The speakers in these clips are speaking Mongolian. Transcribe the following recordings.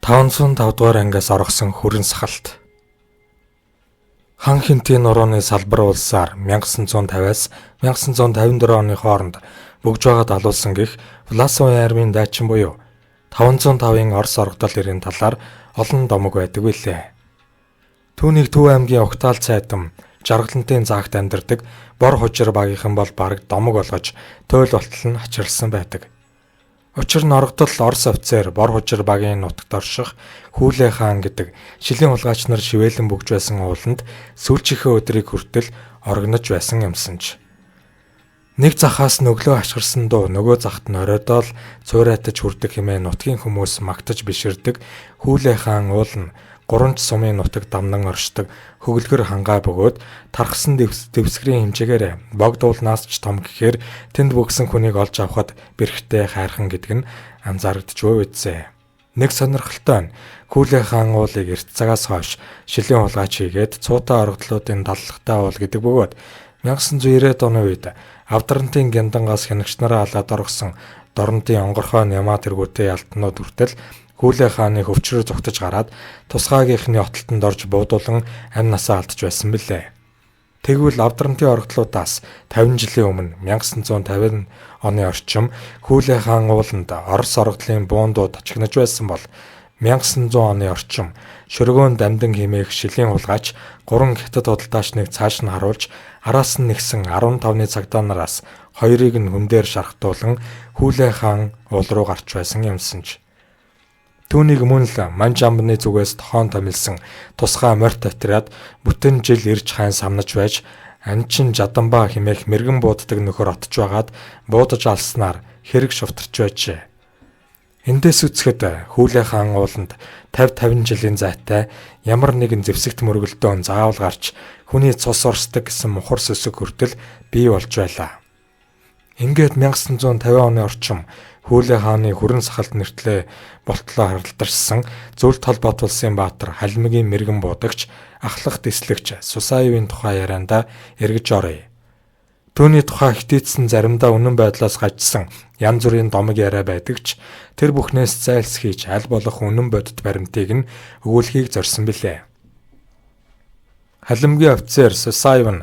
505 дугаар ангиас оргосон хүрэн сахалт. Хан Хинтийн нурууны салбар улсаар 1950-аас 1954 оны хооронд бүгж байгаад алуулсан гэх Власовын армийн дайчин буюу 505-ын Орос орогдол ирийн талаар олон домог байдаг билээ. Түүнийг Төв аймгийн Угтаал цайтам Жаргалантын заагт амьдардаг бор хужир багийнхан бол бараг домог болгож туйл болтол нь хачирсан байдаг. Учир нь орогдол Орос офицер бор хужир багийн нутагт орших Хүлээ хаан гэдэг шилийн хулгайч нар шивэлэн бүгж байсан ууланд сүүлчийнхээ өдрийг хүртэл орогнож байсан юмсанч. Нэг захаас нүглөө ашгарсан дуу нөгөө захт нь оройдоо л цуурайтаж хүрдэг хэмээн нутгийн хүмүүс магтаж биширдэг Хүлээ хаан уул нь 3 сумын нутаг дамнан оршдог хөглгөр хангаа бөгөөд тархсан дэвсгэрийн хэмжээгээр богдуулнаас ч том гэхээр тэнд бүгсэн хүнийг олж авахд бэрхтээ хайрхан гэдэг нь анзаарэгдчихвэ үтсэ. Нэг сонирхолтой нь Хүлээ хаан уулыг эрт цагаас хойш шилийн хулгайч хийгээд цуутай орогдлуудын даллахтай уул гэдэг бөгөөд 1990-ад оны үед Авдрантын гяндангаас хянагч нараа алаад оргосон Дорнодын онгорхой Нямаа тэргүүтэй ялтнууд хүртэл Хүлээ хааны хөвчрөө зогтож гараад тусгаагийнхны отолтонд орж буудуулан амь насаа алдаж байсан билээ. Тэгвэл Авдрантын орогдлуудаас 50 жилийн өмнө 1950 оны орчим Хүлээ хаан ууланд Орос орогдлын буундууд ачигнаж байсан бол 1900 оны орчим шөргөөн дамдан хэмээх шилийн хулгайч 3 хятад худалдаачныг цааш нь харуулж араас нь нэгсэн 15-ны цагдаа нараас 2-ыг нь хүн дээр шархтуулан Хүлээ хаан уул руу гарч байсан юмсанч. Түүнийг мөн л Манж амбны зүгээс тохон томилсон тусгай морьт отряд бүтэн жил ирж хайн самнаж байж Анчин Жаданбаа хэмээх мэрэгэн бууддаг нөхөр отж байгаад буудаж алснаар хэрэг шувтарч байжээ. Эндээс үзэхэд Хүлээ хаан ууланд 50 жилийн зайтай ямар нэгэн зэвсэгт мөргөлдөөн заавал гарч хүний цус орсдог гэсэн мухар сөсөг хүртэл бий болж байлаа. Ингээд 1950 оны орчим Хүлээ хааны хүрэн сахалт нэртлээ болтлоо харалдарсан Зөвлөлт холбоот улсын баатар Халимгийн мэрэгэн буудагч ахлах дэслэгч Сусаевын тухай ярианда эргэж оръё. Түүний тухай хитээдсэн заримдаа үнэн байдлаас гажсан янз бүрийн домог яриа байдаг ч тэр бүхнээс зайлсхийж аль болох үнэн бодит баримтыг нь өгүүлэхийг зорьсон билээ. Халимгийн офицер Сусаев нь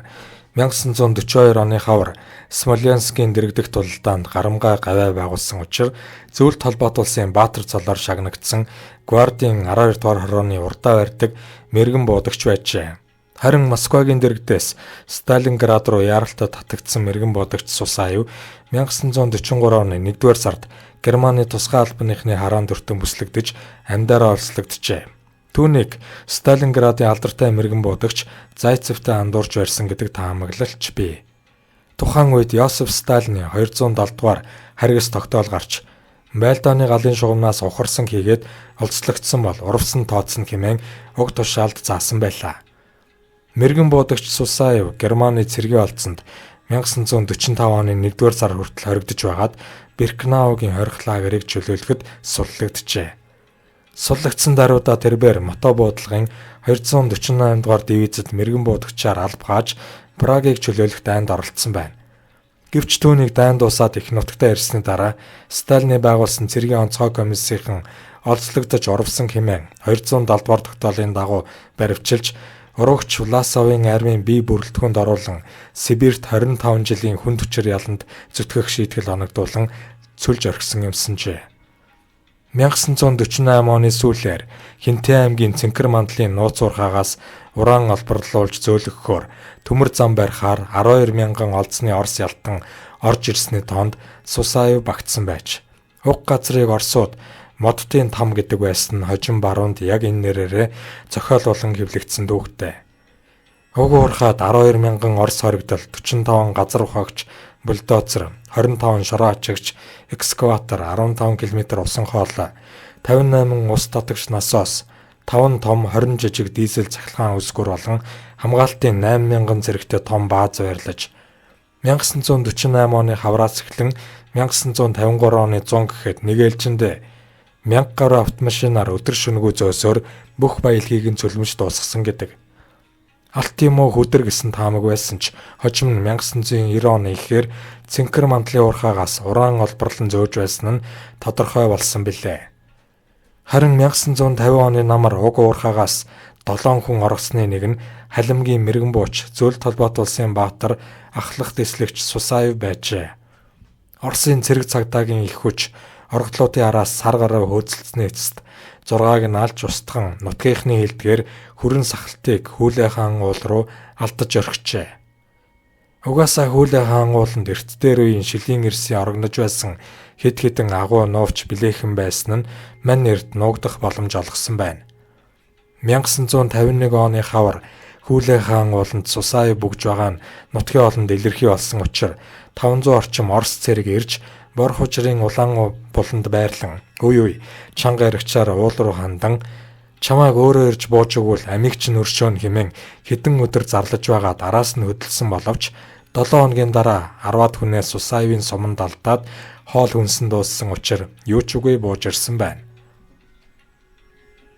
1942 оны хавар Смоленскийн дэргэдэх тулалдаанд гарамгай гавай байгуулсан учраас Зөвлөлт холбоот улсын баатар цолоор шагнагдсан гвардийн 12 дугаар хорооны урдаа барьдаг мэрэгэн буудагч байжээ. Харин Москвагийн дэргэдээс Сталинград руу яаралтай татагдсан мэрэгэн буудагч Сусаев 1943 оны 1-р сард Германы тусгай албаныхны хараанд өртөн бүслэгдэж амьдараа олслогджээ. Түүнийг Сталинградын алдартай мэрэгэн буудагч Зайцевтай андуурж барьсан гэдэг таамаглалч бий. Тухайн үед Йосеф Сталины 270 дугаар харгас тогтоол гарч байлдааны галын шугамнаас ухарсан хийгээд олзлогдсон бол урвсан тооцсон хэмээн уг тушаалд заасан байлаа. Мэрэгэн буудагч Сусаев Германы цэргийн олдсонд 1945 оны 1-р сар хүртэл хоригдож байгаад Биркнаугийн хорих лагерыг чөлөөлөхөд суллагджээ. Суллагдсан даруйда тэрбээр мото буудлагын 248 дугаар дивизэд мэрэгэн буудагчаар алба хааж Прагийг чөлөөлөх дайнд оролцсон байна. Гэвч түүнийг дайнд дуусаад их нутагтаа ирсний дараа Сталины байгуулсан цэргийн онцгой комиссийн олзлогдож урвсан хэмээн 270 дугаар тогтоолын дагуу баривчилж урагч Власовын армийн бие бүрэлдэхүүнд оруулан Сибирт 25 жилийн хүнд хүчээр яланд зүтгэх шийтгэл оногдуулан цөлж орхисон юмсанжээ. 1948 оны сүүлээр Хинтээ аймгийн Цэнхэр мандлын нууц уурхаагаас уран олборлуулж зөөлгөхөөр төмөр зам барихаар 12,000 олзны Орос ялтан орж ирсний тоонд Сусаев багтсан байж. Уг газрыг Оросууд Модтын там гэдэг байсан хожим баруунд яг энэ нэрээрээ зохиолуулан хэвлэгдсэн дүүхтэй. Уг уурхаад 12,000 Орос хоригдол 45 газар ухаагч бульдозер 25 шороо ачигч экскаватор 15 км усан хоол 58 ус татагч насоос 5 том 20 жижиг дизель цахилгаан үсгүр болон хамгаалтын 8,000 зэрэгтэй том бааз байрлаж 1948 оны хавраас эхлэн 1953 оны 100 гэхэд нэг ээлжиндээ 1000 гаруй автомашинаар өдөр шөнөгүй зөөсөөр бүх баялагийг нь цөлмөж дуусгасан гэдэг. Алт юм уу хөдөр гэсэн таамаг байсан ч хожим нь 1990 оны ихээр Цэнхэр мандлын уурхаагаас уран олборлон зөөж байсан нь тодорхой болсон билээ. Харин 1950 оны намар уг уурхаагаас 7 хүн оргосны нэг нь халимгийн мэрэгэн бууч Зөвлөлт холбоот улсын баатар ахлах дэслэгч Сусаев байжээ. Оросын цэрэг цагдаагийн их хүч оргодлуудын араас сар гараа хөөцөлдсөний эцэст 6-ыг нь алж устган нутгийнхны хилдгээр хүрэн сахалтыг Хүлээ хаан уул руу алдаж орхижээ. Угаасаа Хүлээ хаан ууланд эрт дээр үеийн шилийн эрсийн орогнож байсан хэд хэдэн агуу нуувч билээхэн байсан нь мань эрд нуугдах боломж олгосон байна. 1951 оны хавар Хүлээ хаан ууланд Сусаев бүгж байгаа нь нутгийн олонд илэрхий болсон учраас 500 орчим Орос цэрэг ирж бор хужрын улаан буланд байрлан үе чанга яригчаар уул руу хандан чамайг өөрөө ирж бууж өгвөл амийг чинь өршөөн хэмээн хэдэн өдөр зарлаж байгаа араас нь хөдөлсөн боловч 7 хоногийн дараа 10-аад хүнээс Сусаевын суманд алдаад хоол хүнсэн дууссан учраас юу ч үгүй бууж ирсэн байна.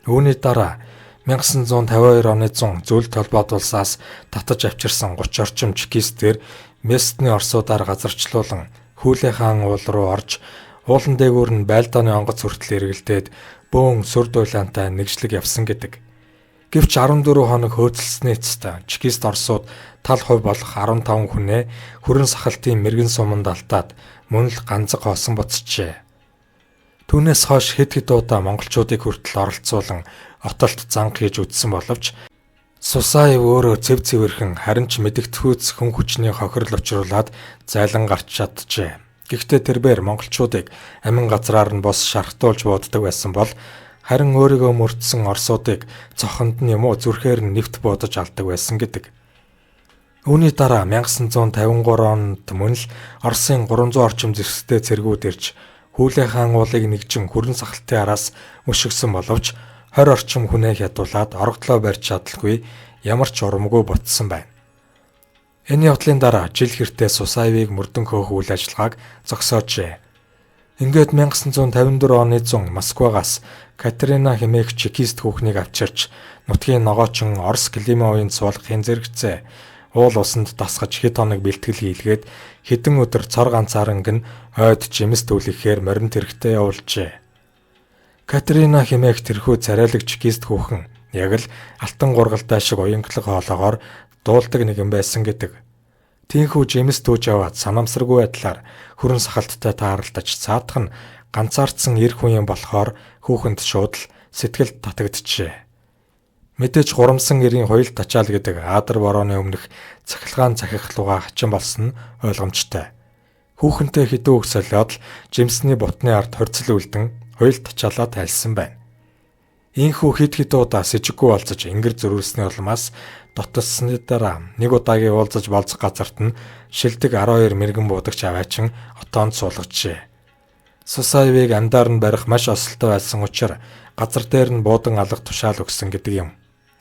Үүний дараа 1952 оны 100 Зөвлөлт холбоот улсаас татаж авчирсан 30 орчим чекистээр Местний орсуудаар газарчлуулан Хүлээ хаан уул руу орж уулан дээгүүр нь байлдааны онгоц хүртэл эргэлдээд бөөн сүр дуйлаантай нэгжлэг явсан гэдэг. Гэвч 14 хоног хөөцөлдсөний эцэст чекист орсууд тал хувь болох 15 хүнээ хүрэн сахалтын мэрэгэн суманд алдаад мөн л ганцаг хоосон буцжээ. Түүнээс хойш хэд хэд удаа монголчуудыг хүртэл оролцуулан отолт занг хийж үдсэн боловч Сусаев өөрөө цэв цэвэрхэн харин ч мэдэгдэхүйц хүн хүчний хохирол учруулад зайлан гарч чаджээ. Гэхдээ тэрээр монголчуудыг амин газраар нь бос шархтуулж бууддаг байсан бол харин өөрийгөө мөрдсөн орсуудыг цохонд нь юм уу зүрхээр нь нэвт буудаж алдаг байсан гэдэг. Үүний дараа 1953 онд мөн л Оросын 300 орчим зэрэгтэй цэргүүд ирж Хүлээ хаан уулыг нэгжин хүрэн сахалтын араас мөшгсөн боловч 20 орчим хүнээ хядуулаад орогдлоо барьж чадалгүй ямар ч урамгүй ботсон байна. Энэ явдлын дараа жил хэртээ Сусаевыг мөрдөн хөөх үйл ажиллагааг зогсоожээ. Ингээд 1954 оны 100 Москвагаас Катерина хэмээх чекист хүүхнийг авчирч нутгийн ногоочин Орос Климовын суулгахын зэрэгцээ уул усанд дасгаж хэд хоног бэлтгэл хийлгээд хэдэн өдөр цор ганцаарнг нь ойд жимс түлхэхээр морин тэрэгтэй явуулжээ. Катерина хэмээх тэрхүү царайлаг чекист хүүхэн яг л алтан гургалтай шиг уянгалаг хоолоогоор дуулдаг нэгэн байсан гэдэг. Тийнхүү жимс түүж яваад санамсаргүй байдлаар хүрэн сахалттай тааралдаж цаадах нь ганцаардсан эр хүн юм болохоор хүүхэнд шууд л сэтгэл татагджээ. Мэдээж гурамсан эрийн хоёул тачаал гэдэг аадар борооны өмнөх цахилгаан захихлууга хачин болсон нь ойлгомжтой. Хүүхэнтэй хэдэн үг солиод л жимсний бутны ард хорцол үлдэн хоёул тачаалаа тайлсан байна. Ийхүү хэд хэд удаа сэжиггүй болцож ингэр зөрүүлсний улмаас дотолсны дараа нэг удаагийн уулзаж болцох газарт нь шилдэг 12 мэрэгэн буудагч аваачин отоонд суулгажээ. Сусаевыг амдаар нь барих маш осолтой байсан учраас газар дээр нь буудан алга тушаал өгсөн гэдэг юм.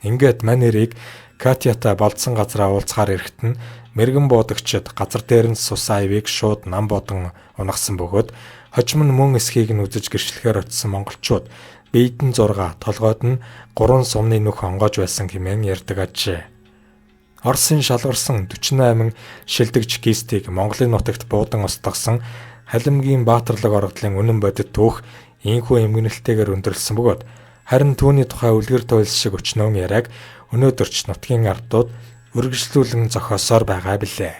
Ингээд мань нэрийг Катятай болцсон газараа уулзахаар ирэхэд нь мэрэгэн буудагчид газар дээр нь Сусаевыг шууд нам бодон унагсан бөгөөд хожим нь мөн эсхийг нь үзэж гэрчлэхээр очисон монголчууд биедэн 6 толгойд нь 3 сумны нүх онгоож байсан хэмээн ярьдаг ажээ. Оросын шалгарсан 48 шилдэг чекистийг Монголын нутагт буудан устгасан халимгийн баатарлаг оргодлын үнэн бодит түүх ийхүү эмгэнэлтэйгээр өндөрлсөн бөгөөд харин түүний тухай үлгэр туйлс шиг өчнөөн яриаг өнөөдөрч нутгийн ардууд үргэлжлүүлэн зохиосоор байгаа билээ.